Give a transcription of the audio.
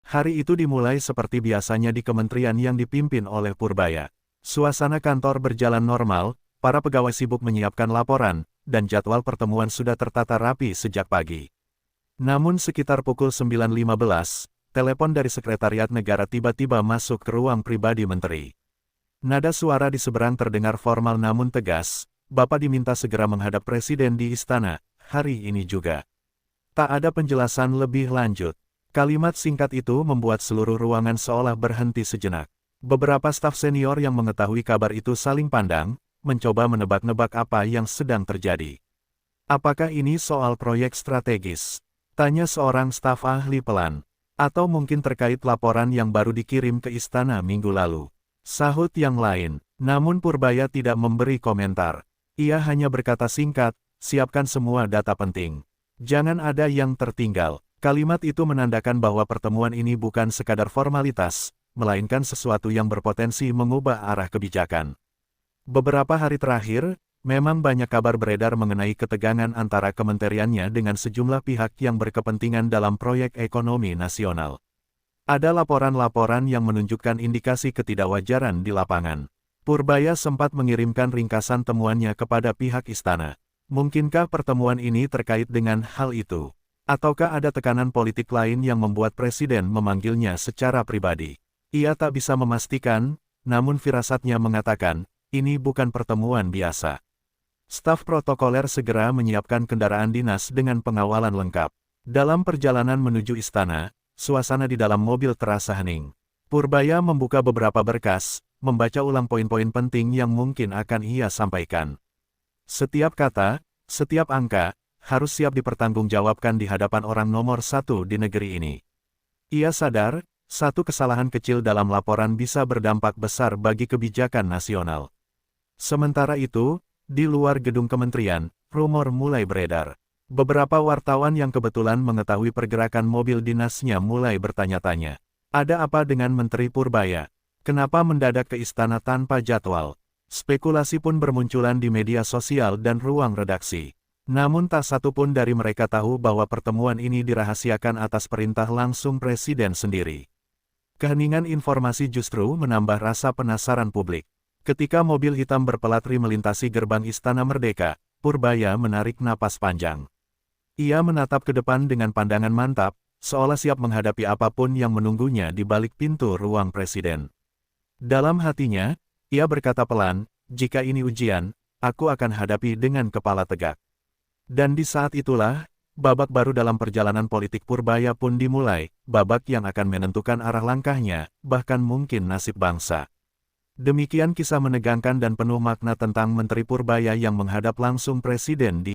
Hari itu dimulai seperti biasanya di kementerian yang dipimpin oleh Purbaya. Suasana kantor berjalan normal, para pegawai sibuk menyiapkan laporan, dan jadwal pertemuan sudah tertata rapi sejak pagi. Namun sekitar pukul 9.15, telepon dari Sekretariat Negara tiba-tiba masuk ke ruang pribadi menteri. Nada suara di seberang terdengar formal namun tegas, "Bapak diminta segera menghadap Presiden di istana, hari ini juga." Tak ada penjelasan lebih lanjut. Kalimat singkat itu membuat seluruh ruangan seolah berhenti sejenak. Beberapa staf senior yang mengetahui kabar itu saling pandang, mencoba menebak-nebak apa yang sedang terjadi. "Apakah ini soal proyek strategis?" tanya seorang staf ahli pelan. "Atau mungkin terkait laporan yang baru dikirim ke istana minggu lalu?" sahut yang lain. Namun Purbaya tidak memberi komentar. Ia hanya berkata singkat, "Siapkan semua data penting. Jangan ada yang tertinggal." Kalimat itu menandakan bahwa pertemuan ini bukan sekadar formalitas, melainkan sesuatu yang berpotensi mengubah arah kebijakan. Beberapa hari terakhir, memang banyak kabar beredar mengenai ketegangan antara kementeriannya dengan sejumlah pihak yang berkepentingan dalam proyek ekonomi nasional. Ada laporan-laporan yang menunjukkan indikasi ketidakwajaran di lapangan. Purbaya sempat mengirimkan ringkasan temuannya kepada pihak istana. Mungkinkah pertemuan ini terkait dengan hal itu? Ataukah ada tekanan politik lain yang membuat Presiden memanggilnya secara pribadi? Ia tak bisa memastikan, namun firasatnya mengatakan, ini bukan pertemuan biasa. Staf protokoler segera menyiapkan kendaraan dinas dengan pengawalan lengkap. Dalam perjalanan menuju istana, suasana di dalam mobil terasa hening. Purbaya membuka beberapa berkas, membaca ulang poin-poin penting yang mungkin akan ia sampaikan. Setiap kata, setiap angka, harus siap dipertanggungjawabkan di hadapan orang nomor satu di negeri ini. Ia sadar, satu kesalahan kecil dalam laporan bisa berdampak besar bagi kebijakan nasional. Sementara itu, di luar gedung kementerian, rumor mulai beredar. Beberapa wartawan yang kebetulan mengetahui pergerakan mobil dinasnya mulai bertanya-tanya. Ada apa dengan Menteri Purbaya? Kenapa mendadak ke istana tanpa jadwal? Spekulasi pun bermunculan di media sosial dan ruang redaksi. Namun tak satu pun dari mereka tahu bahwa pertemuan ini dirahasiakan atas perintah langsung Presiden sendiri. Keheningan informasi justru menambah rasa penasaran publik. Ketika mobil hitam berpelatri melintasi gerbang Istana Merdeka, Purbaya menarik napas panjang. Ia menatap ke depan dengan pandangan mantap, seolah siap menghadapi apapun yang menunggunya di balik pintu ruang Presiden. Dalam hatinya, ia berkata pelan, "Jika ini ujian, aku akan hadapi dengan kepala tegak." Dan di saat itulah, babak baru dalam perjalanan politik Purbaya pun dimulai, babak yang akan menentukan arah langkahnya, bahkan mungkin nasib bangsa. Demikian kisah menegangkan dan penuh makna tentang Menteri Purbaya yang menghadap langsung Presiden di